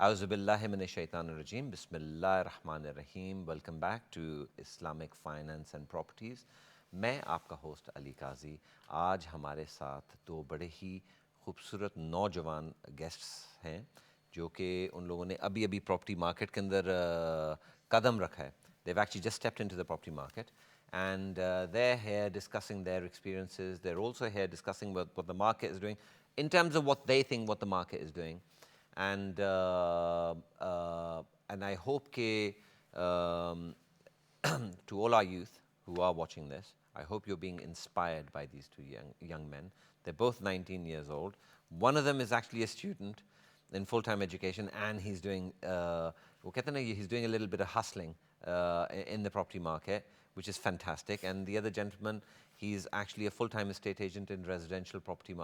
Auzu billahi minash shaitanir rajim. Bismillahir rahmanir rahim. Welcome back to Islamic Finance and Properties. मैं आपका host Ali काजी. आज हमारे साथ दो बड़े ही खूबसूरत नौजवान गेस्ट्स हैं जो कि उन लोगों ने अभी अभी प्रॉपर्टी मार्केट के अंदर कदम रखा है. They've actually just stepped into the property market and they're here discussing their experiences. They're also here discussing what the market is doing in terms of what they think what the market is doing. And I hope ke, to all our youth who are watching this, I hope you're being inspired by these two young men. They're both 19 years old. One of them is actually a student in full-time education, and he's doing he's doing a little bit of hustling in the property market, which is fantastic. And the other gentleman, he's actually a full-time estate agent in residential property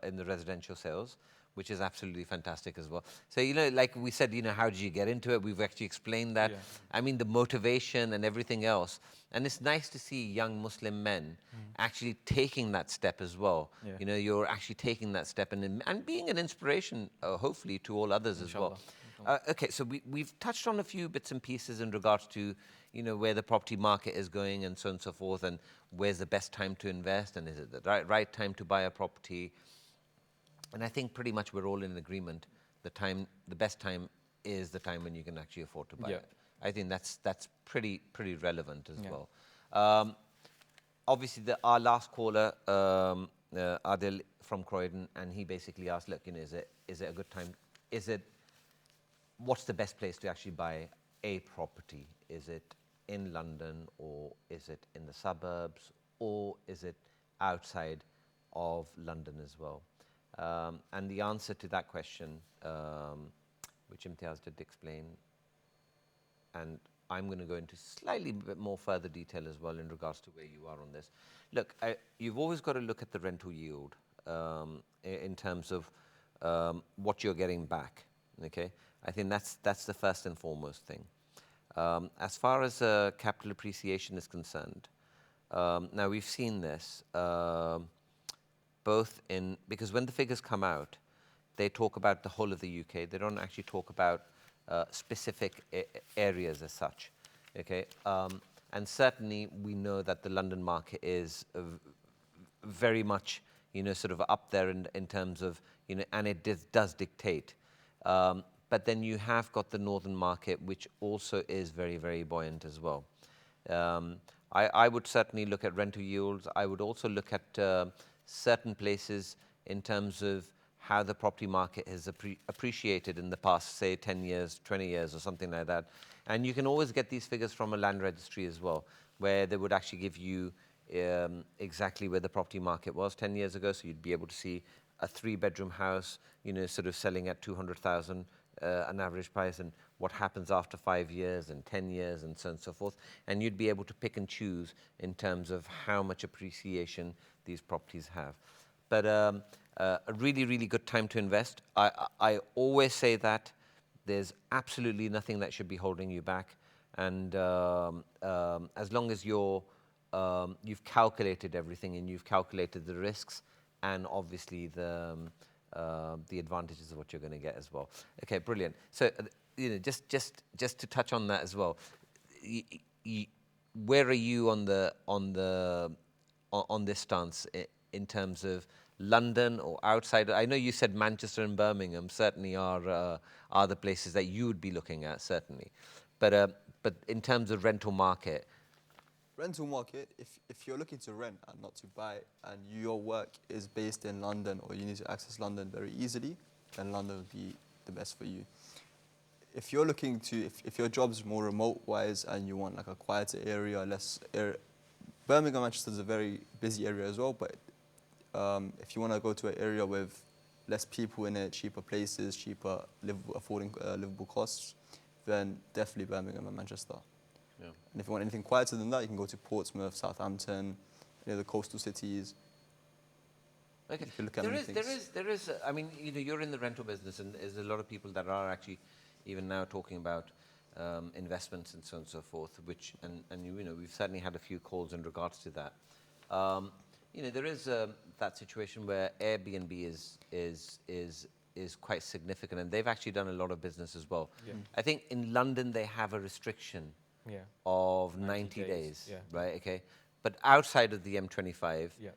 in the residential sales, which is absolutely fantastic as well. So, like we said, how did you get into it? We've actually explained that. Yeah. I mean, the motivation and everything else. And it's nice to see young Muslim men actually taking that step as well. Yeah. You're actually taking that step and being an inspiration, hopefully, to all others Inshallah. As well. Okay, so we've touched on a few bits and pieces in regards to, where the property market is going and so on and so forth, and where's the best time to invest, and is it the right time to buy a property? And I think pretty much we're all in agreement. The best time is the time when you can actually afford to buy it. I think that's pretty relevant as well. Obviously, our last caller, Adil from Croydon, and he basically asked, look, is it a good time? What's the best place to actually buy a property? Is it in London, or is it in the suburbs, or is it outside of London as well? And the answer to that question, which Imtiaz did explain, and I'm going to go into slightly bit more further detail as well in regards to where you are on this. Look, you've always got to look at the rental yield in terms of what you're getting back. Okay, I think that's the first and foremost thing. As far as capital appreciation is concerned, now we've seen this. Because when the figures come out, they talk about the whole of the UK. They don't actually talk about specific areas as such. Okay, and certainly we know that the London market is very much, sort of up there in terms of, and it does dictate. But then you have got the northern market, which also is very buoyant as well. I would certainly look at rental yields. I would also look at certain places in terms of how the property market has appreciated in the past, say 10 years, 20 years or something like that. And you can always get these figures from a land registry as well, where they would actually give you exactly where the property market was 10 years ago. So you'd be able to see a 3-bedroom house, sort of selling at 200,000 an average price, and what happens after 5 years and 10 years and so on and so forth. And you'd be able to pick and choose in terms of how much appreciation these properties have. But a really good time to invest. I always say that there's absolutely nothing that should be holding you back. And as long as you've calculated everything and you've calculated the risks and obviously the advantages of what you're going to get as well. Okay, brilliant. So, just to touch on that as well, where are you on this stance in terms of London or outside? I know you said Manchester and Birmingham certainly are the places that you would be looking at, certainly. But in terms of rental market, if you're looking to rent and not to buy, and your work is based in London, or you need to access London very easily, then London would be the best for you. If you're looking to, if your job's more remote-wise and you want like a quieter area, Birmingham, Manchester is a very busy area as well, but if you want to go to an area with less people in it, cheaper places, cheaper livable costs, then definitely Birmingham and Manchester. Yeah. And if you want anything quieter than that, you can go to Portsmouth, Southampton, the coastal cities. Okay. There is. I mean, you're in the rental business, and there's a lot of people that are actually even now talking about investments and so on and so forth. Which we've certainly had a few calls in regards to that. There is that situation where Airbnb is is quite significant, and they've actually done a lot of business as well. Yeah. I think in London they have a restriction Yeah. of 90 days, Yeah. right? Okay, but outside of the M25, Yeah.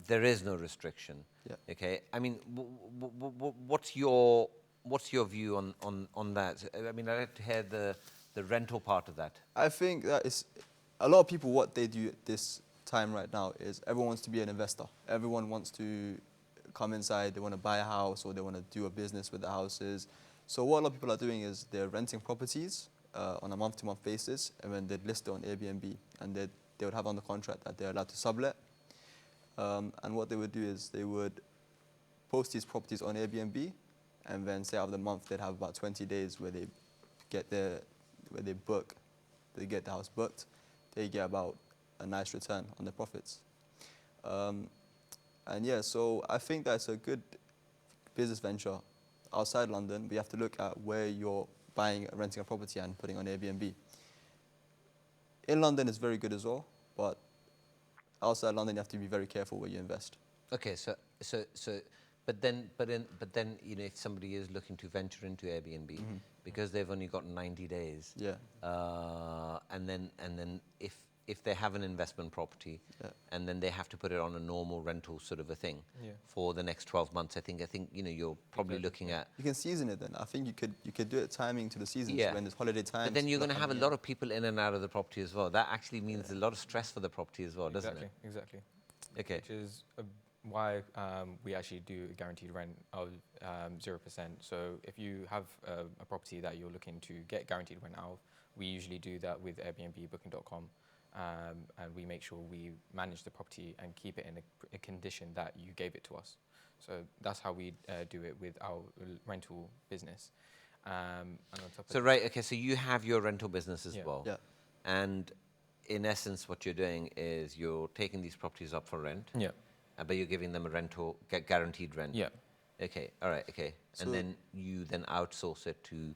there is no restriction. Yeah. Okay, I mean, what's your view on that? I mean, I'd like to hear the rental part of that. I think that is a lot of people, what they do at this time right now is everyone wants to be an investor. Everyone wants to come inside, they want to buy a house or they want to do a business with the houses. So what a lot of people are doing is they're renting properties on a month-to-month basis, and then they'd list it on Airbnb, and they would have on the contract that they're allowed to sublet. And what they would do is they would post these properties on Airbnb, and then say out of the month they'd have about 20 days where they get they get the house booked. They get about a nice return on their profits. And yeah, so I think that's a good business venture outside London, but you have to look at where you're buying, renting a property and putting on Airbnb. In London it's very good as well, but outside London you have to be very careful where you invest. Okay, but then, you know, if somebody is looking to venture into Airbnb, because they've only got 90 days, Yeah. and then if they have an investment property, and then they have to put it on a normal rental sort of a thing for the next 12 months, I think you know, you're probably looking at. You can season it then. I think you could do it timing to the seasons when it's holiday time. But then you're going to have a lot of people in and out of the property as well. That actually means a lot of stress for the property as well, doesn't it? Exactly. Okay. Which is why we actually do a guaranteed rent of 0%. So if you have a property that you're looking to get guaranteed rent out of, we usually do that with Airbnb, Booking.com, and we make sure we manage the property and keep it in a condition that you gave it to us. So that's how we do it with our rental business. And on top of Right, okay, so you have your rental business as well. Yeah. And in essence, what you're doing is you're taking these properties up for rent. Yeah. But you're giving them a rental, guaranteed rent. Yeah. Okay, all right, okay. So and then you then outsource it to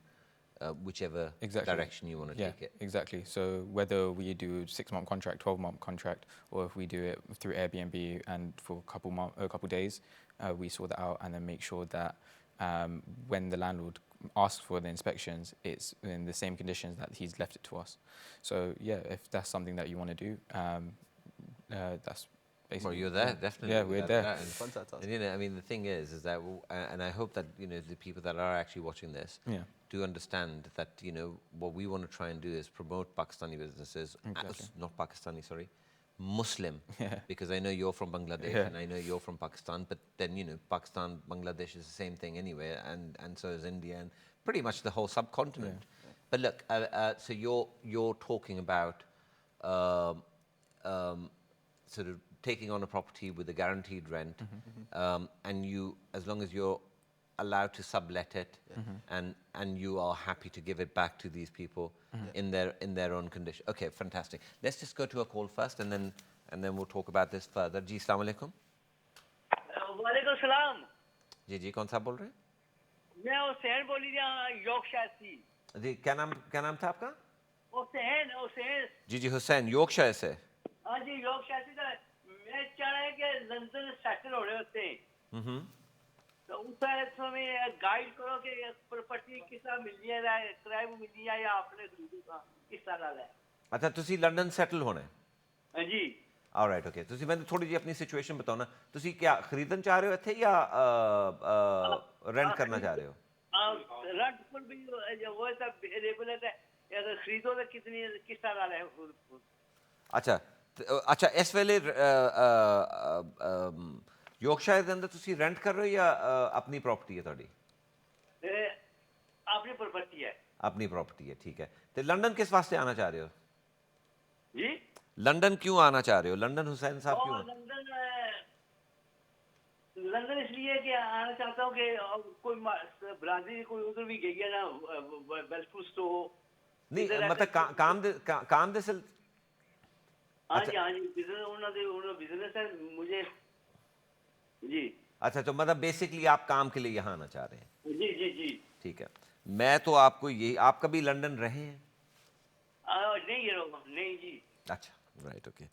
whichever Exactly. direction you want to take it. Exactly. So whether we do 6-month contract, 12-month contract, or if we do it through Airbnb and for a couple days, we sort that out and then make sure that when the landlord asks for the inspections, it's in the same conditions that he's left it to us. So yeah, if that's something that you want to do, that's basically. Well, you're there, definitely. Yeah, we're there. And, Contact us. and, you know, I mean, the thing is that, and I hope that, you know, the people that are actually watching this do understand that, you know, what we want to try and do is promote Pakistani businesses, not Pakistani, sorry, Muslim, because I know you're from Bangladesh and I know you're from Pakistan, but then, you know, Pakistan, Bangladesh is the same thing anyway, and so is India and pretty much the whole subcontinent. But look, so you're talking about sort of taking on a property with a guaranteed rent, and you, as long as you're allowed to sublet it, and you are happy to give it back to these people in their own condition. Okay, fantastic. Let's just go to a call first, and then we'll talk about this further. जी, अस्सलाम वालेकुम. वालेकुम सलाम. जी, कौन सा बोल रहे हैं? मैं हुसैन बोली रहा यॉर्कशायर से. जी, क्या नाम था आपका? हुसैन. जी, हुसैन, यॉर्कशायर से. हाँ जी, यॉर्कशायर से. मैं चाह रहा है कि लंदन सेटल हो रहे होते हैं. तो उस समय गाइड करो कि प्रॉपर्टी किस तरह मिलनी है, किराए में मिलनी है या आपने खरीदी का, किस तरह है. अच्छा, ਤੁਸੀਂ ਲੰਡਨ ਸੈਟਲ ਹੋਣਾ ਹੈ? हाँ जी. All right, okay. ਤੁਸੀਂ ਮੈਨੂੰ ਥੋੜੀ ਜਿਹੀ ਆਪਣੀ ਸਿਚੁਏਸ਼ਨ ਬਤਾਓ ਨਾ. ਤੁਸੀਂ ਕੀ ਖਰੀਦਣ ਚਾਹ ਰਹੇ ਹੋ ਇੱਥੇ ਜਾਂ ਰੈਂਟ ਕਰਨਾ ਚਾਹ ਰਹੇ ਹੋ? रेंट पर भी वो सब अवेलेबल है. अगर खरीदो तो कितनी किस तरह है? अच्छा, ਇਸ ਵੇਲੇ ਯਾਰਕਸ਼ਾਇਰ ਦੇ ਅੰਦਰ ਤੁਸੀਂ ਰੈਂਟ ਕਰ ਰਹੇ ਹੋ ਜਾਂ ਆਪਣੀ ਪ੍ਰਾਪਰਟੀ ਹੈ ਤੁਹਾਡੀ? ਆਪਣੀ ਪ੍ਰਾਪਰਟੀ ਹੈ. ਆਪਣੀ ਪ੍ਰਾਪਰਟੀ ਹੈ, ਠੀਕ ਹੈ. ਤੇ ਲੰਡਨ ਕਿਸ ਵਾਸਤੇ ਆਣਾ ਚਾਹ ਰਹੇ ਹੋ? जी, लंदन क्यों आना चाह रहे हो? लंदन हुसैन साहब क्यों? लंदन इसलिए कि आना चाहता हूँ कि कोई ब्राजील कोई उधर भी गई है ना, बेलफूस तो नहीं, मतलब काम दे सिल. हाँ जी, बिजनेस है मुझे जी. अच्छा, तो मतलब बेसिकली आप काम के लिए यहाँ आना चाह रहे हैं? जी. ठीक है. मैं तो आपको यही, आप कभी लंदन रहे हैं? नहीं जी. अच्छा, राइट, ओके.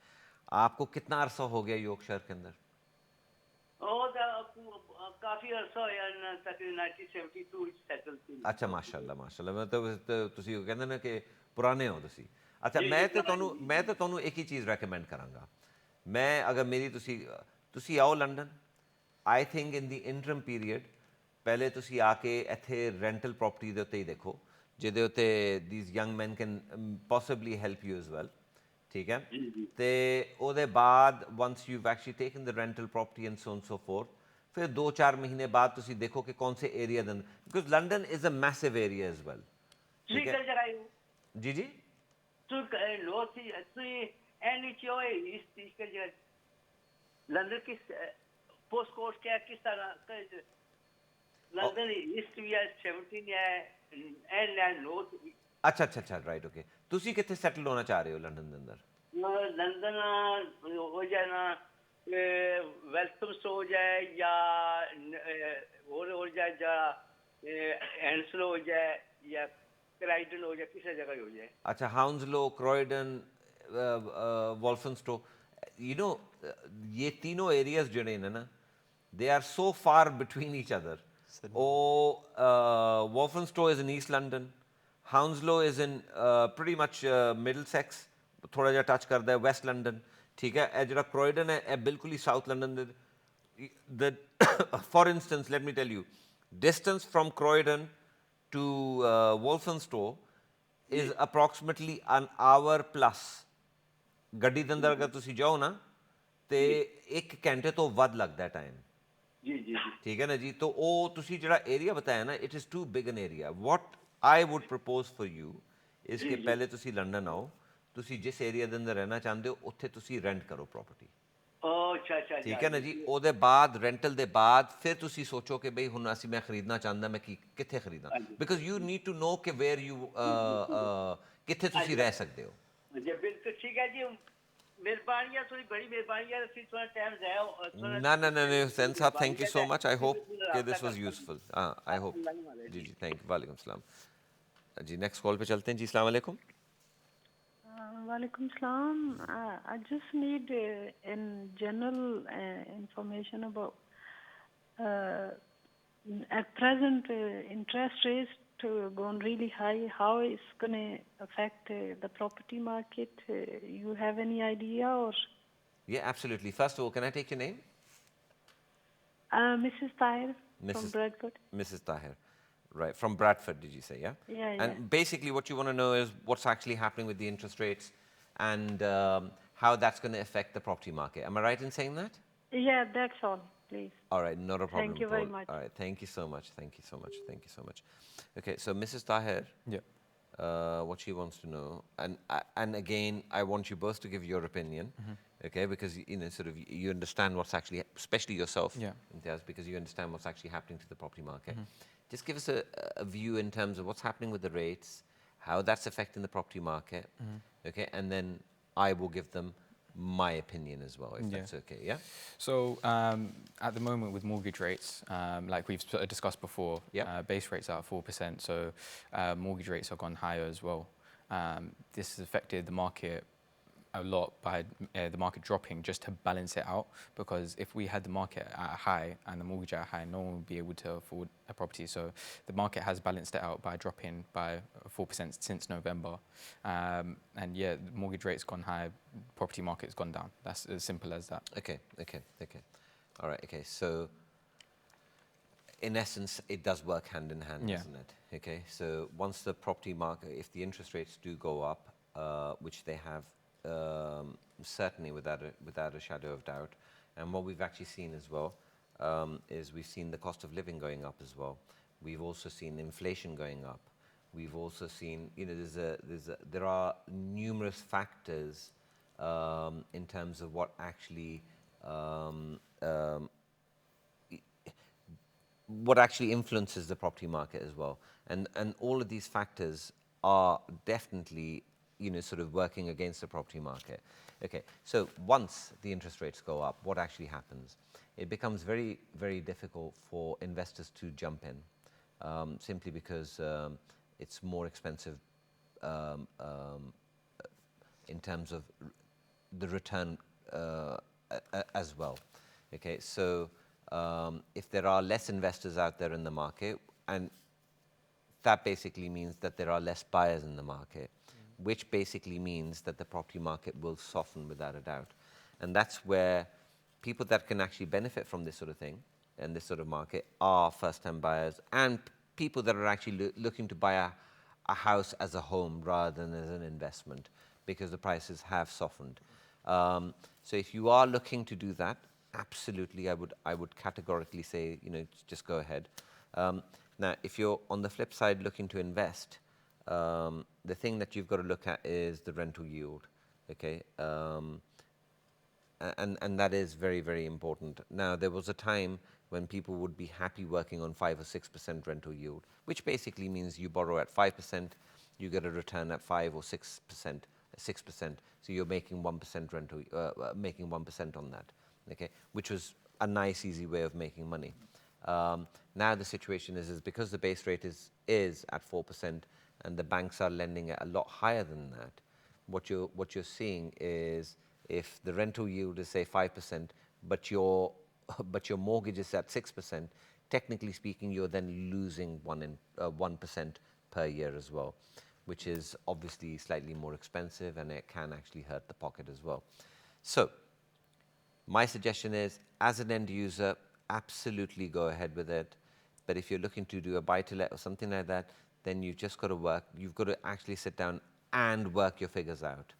आपको कितना अरसा हो गया यॉर्कशायर के अंदर? ਉਹ ਤਾਂ ਕਾਫੀ ਅਰਸਾ ਹੋਇਆ ਨਾ ਤਕਰੀਬਨ 1972 ਵਿੱਚ ਸੈਟਲ ਸੀ ਅੱਛਾ ਮਾਸ਼ਾਅੱਲਾ ਮਤਲਬ ਤੁਸੀਂ ਉਹ ਕਹਿੰਦੇ ਨੇ ਕਿ ਪੁਰਾਣੇ ਹੋ ਤੁਸੀਂ ਅੱਛਾ ਜੀ ਜੀ ਪੁਰਾਣੀ ਮੈਂ ਤਾਂ ਤੁਹਾਨੂੰ ਇੱਕ ਹੀ ਚੀਜ਼ ਰეკਮੈਂਡ ਕਰਾਂਗਾ ਮੈਂ ਅਗਰ ਮੇਰੀ ਤੁਸੀਂ ਆਓ London I think in the interim period ਪਹਿਲੇ ਤੁਸੀਂ ਆ ਕੇ ਇੱਥੇ ਰੈਂਟਲ ਪ੍ਰੋਪਰਟੀ ਦੇ ਉੱਤੇ ਹੀ ਦੇਖੋ ਜਿਹਦੇ ਉੱਤੇ these young man can possibly help you as well ਠੀਕ ਹੈ ਜੀ ਜੀ ਤੇ ਉਹਦੇ ਬਾਅਦ once you actually taken the rental property and so forth ਫਿਰ 2-4 ਮਹੀਨੇ ਬਾਅਦ ਤੁਸੀਂ ਦੇਖੋ ਕਿ ਕੌਣ ਸੇ ਏਰੀਆ ਦੇ ਅੰਦਰ because London is a massive area as well ਤੁਸੀਂ ਠੀਕ ਹੈ ਕਰ ਜਰਾਇਓ ਜੀ ਜੀ ਤੁਸੀਂ ਲੋ ਤੁਸੀਂ ਐਨੀ ਚੋਏ ਇਸ ਕਰ ਜਰਾ लंदन की पोस्ट कोड क्या किस तरह लंदन ईस्ट भी है 17 है एंड एंड नॉर्थ ਅੱਛਾ ਰਾਈਟ ਓਕੇ ਤੁਸੀਂ ਕਿੱਥੇ ਸੈਟਲ ਹੋਣਾ ਚਾਹ ਰਹੇ ਹੋ ਲੰਡਨ ਦੇ ਅੰਦਰ लंदन हो जाए ना वेलकम से हो जाए या और हो जाए या हैंसलो हो जाए या क्राइडन हो जाए किसी जगह हो जाए अच्छा हाउंसलो क्रॉयडन वॉल्फनस्टो यू नो ये तीनों एरियाज ਜਿਹੜੇ ਨੇ ਨਾ they are so far between each other Walthamstow is in East London Hounslow is in pretty much Middlesex ਥੋੜਾ ਜਿਹਾ ਟੱਚ ਕਰਦਾ ਹੈ ਵੈਸਟ ਲੰਡਨ ਠੀਕ ਹੈ ਇਹ ਜਿਹੜਾ ਕ੍ਰੋਇਡਨ ਹੈ ਇਹ ਬਿਲਕੁਲ ਹੀ ਸਾਊਥ ਲੰਡਨ ਦੇ for instance let me tell you distance from Croydon to Walthamstow is approximately an hour plus ਗੱਡੀ ਦੇ ਅੰਦਰ ਅਗਰ ਤੁਸੀਂ ਜਾਓ ਨਾ ਤੇ 1 ਘੰਟੇ ਤੋਂ ਵੱਧ ਲੱਗਦਾ ਟਾਈਮ जी जी जी ਠੀਕ ਹੈ ਨਾ ਜੀ ਤਾਂ ਉਹ ਤੁਸੀਂ ਜਿਹੜਾ ਏਰੀਆ ਬਤਾਇਆ ਨਾ it is too big an area what I would propose for you is ਕਿ ਪਹਿਲੇ ਤੁਸੀਂ ਲੰਡਨ ਆਓ ਤੁਸੀਂ ਜਿਸ ਏਰੀਆ ਦੇ ਅੰਦਰ ਰਹਿਣਾ ਚਾਹੁੰਦੇ ਹੋ ਉੱਥੇ ਤੁਸੀਂ ਰੈਂਟ ਕਰੋ ਪ੍ਰੋਪਰਟੀ अच्छा ਠੀਕ ਹੈ ਨਾ ਜੀ ਉਹਦੇ ਬਾਅਦ ਰੈਂਟਲ ਦੇ ਬਾਅਦ ਫਿਰ ਤੁਸੀਂ ਸੋਚੋ ਕਿ ਬਈ ਹੁਣ ਅਸੀਂ ਮੈਂ ਖਰੀਦਣਾ ਚਾਹੁੰਦਾ ਮੈਂ ਕਿੱਥੇ ਖਰੀਦਾਂ because you need to know ਕਿ ਵੇਅਰ ਯੂ ਕਿੱਥੇ ਤੁਸੀਂ ਰਹਿ ਸਕਦੇ ਹੋ जी बिल्कुल ठीक है जी मेहरबानी है थोड़ी बड़ी मेहरबानी है फिर थोड़ा टाइम जाए No, Hussain Saab, thank you so much. I hope this was useful. I hope. Ji ji thank you. वालेकुम सलाम. जी next call पे चलते हैं जी अस्सलाम वालेकुम. Walaikum salam. I just need in general information about at present interest rates gone really high. How it's going to affect the property market? You have any idea or? Yeah, absolutely. First of all, can I take your name? Mrs. Tahir from Bradford. Mrs. Tahir. Right, from Bradford, did you say, yeah? Yeah. And basically what you want to know is what's actually happening with the interest rates and how that's going to affect the property market. Am I right in saying that? Yeah, that's all, please. All right, not a problem. Thank you very much. All right, thank you so much. Okay, so Mrs. Tahir, what she wants to know, and again, I want you both to give your opinion, okay, because sort of you understand what's actually, especially yourself, Imtiaz, because you understand what's actually happening to the property market. Just give us a view in terms of what's happening with the rates, how that's affecting the property market, okay, and then I will give them my opinion as well, if that's okay, yeah? So at the moment with mortgage rates, like we've discussed before, base rates are at 4%, so mortgage rates have gone higher as well. This has affected the market a lot by the market dropping just to balance it out, because if we had the market at a high and the mortgage at a high, no one would be able to afford a property. So the market has balanced it out by dropping by 4% since November. And yeah, the mortgage rate's gone high, property market's gone down. That's as simple as that. Okay. All right, okay, so in essence, it does work hand in hand, doesn't it? Okay, so once the property market, if the interest rates do go up, which they have, certainly without a shadow of doubt, and what we've actually seen as well is we've seen the cost of living going up as well. We've also seen inflation going up. We've also seen, there are numerous factors in terms of what actually influences the property market as well, and all of these factors are definitely sort of working against the property market. Okay, so once the interest rates go up, what actually happens? It becomes very, very difficult for investors to jump in, simply because it's more expensive in terms of the return as well. Okay, so if there are less investors out there in the market, and that basically means that there are less buyers in the market, which basically means that the property market will soften without a doubt. And that's where people that can actually benefit from this sort of thing and this sort of market are first-time buyers and people that are actually looking to buy a house as a home rather than as an investment, because the prices have softened. So if you are looking to do that, absolutely, I would categorically say, just go ahead. Now, if you're on the flip side looking to invest, the thing that you've got to look at is the rental yield, okay? And that is very, very important. Now, there was a time when people would be happy working on 5 or 6% rental yield, which basically means you borrow at 5%, you get a return at 5 or 6%, 6%. So you're making 1% rental, making 1% on that, okay? Which was a nice, easy way of making money. Now the situation is because the base rate is at 4% and the banks are lending at a lot higher than that, what you're seeing is if the rental yield is say 5%, but your mortgage is at 6%, technically speaking, you're then losing 1% per year as well, which is obviously slightly more expensive and it can actually hurt the pocket as well. So my suggestion is, as an end user, absolutely go ahead with it. But if you're looking to do a buy-to-let or something like that, then you've just got to work. You've got to actually sit down and work your figures out.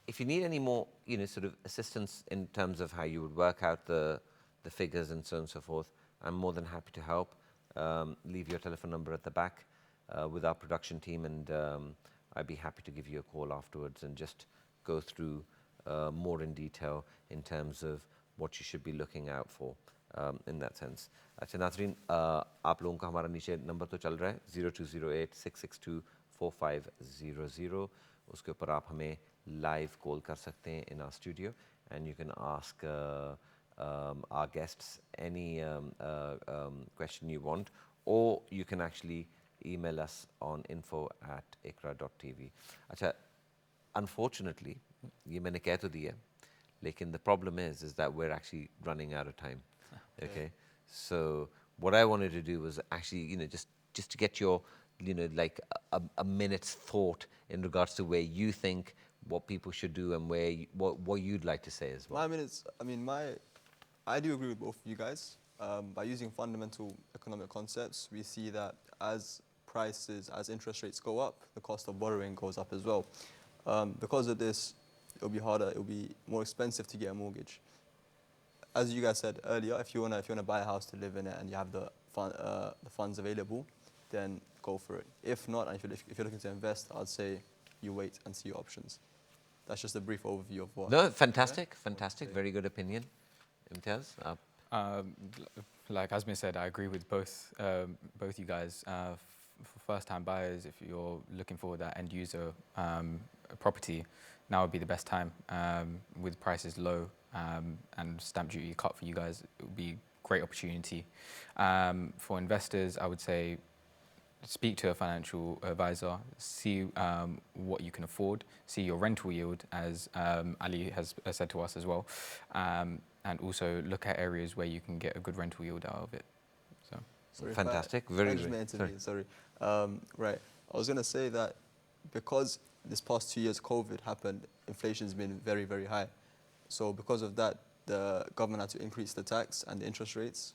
If you need any more, sort of assistance in terms of how you would work out the figures and so on and so forth, I'm more than happy to help. Leave your telephone number at the back with our production team, and I'd be happy to give you a call afterwards and just go through more in detail in terms of what you should be looking out for in that sense. अच्छा नाज़रीन, आप लोगों का हमारा नीचे number तो चल रहा है 0208-662-4500. उसके ऊपर आप हमें live call कर सकते हैं in our studio, and you can ask our guests any question you want, or you can actually email us on info@iqra.tv. अच्छा, unfortunately, ये मैंने कह तो दिया, लेकिन the problem is that we're actually running out of time. Okay, so what I wanted to do was actually, just to get your, like a minute's thought in regards to where you think what people should do and what you'd like to say as well. I do agree with both of you guys. By using fundamental economic concepts, we see that as interest rates go up, the cost of borrowing goes up as well. Because of this, it'll be harder, it'll be more expensive to get a mortgage. As you guys said earlier, if you wanna buy a house to live in it and you have the funds available, then go for it. If not, and if you're looking to invest, I'd say you wait and see your options. That's just a brief overview of what. No, fantastic, very good opinion. Imtiaz? Like Asmin said, I agree with both you guys. For first-time buyers, if you're looking for that end user property, now would be the best time. With prices low and stamp duty cut for you guys, it would be a great opportunity. For investors, I would say speak to a financial advisor, see what you can afford, see your rental yield, as Ali has said to us as well, and also look at areas where you can get a good rental yield out of it. So sorry, fantastic, very good. Sorry. Right, I was going to say that because this past 2 years COVID happened, inflation's been very, very high. So because of that, the government had to increase the tax and the interest rates.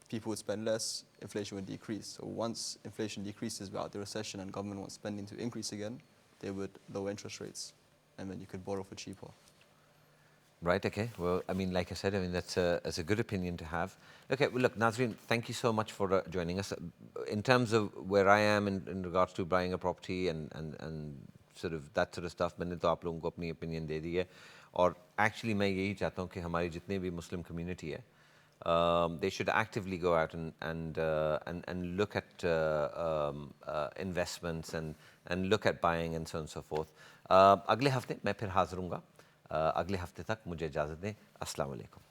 People would spend less, inflation would decrease. So once inflation decreases without the recession and government wants spending to increase again, they would lower interest rates, and then you could borrow for cheaper. Right, okay. Well, like I said, that's a good opinion to have. Okay, well, look, Nazreen, thank you so much for joining us. In terms of where I am in regards to buying a property and sort of that sort of stuff, मैंने तो आप लोगों को अपनी opinion दे दी है. और actually मैं यही चाहता हूँ कि हमारी जितने भी Muslim community है, they should actively go out and look at investments and look at buying and so on and so forth. अगले हफ्ते मैं फिर हाज़िर हूँगा. अगले हफ्ते तक मुझे इजाज़त दें. अस्सलाम वालेकुम.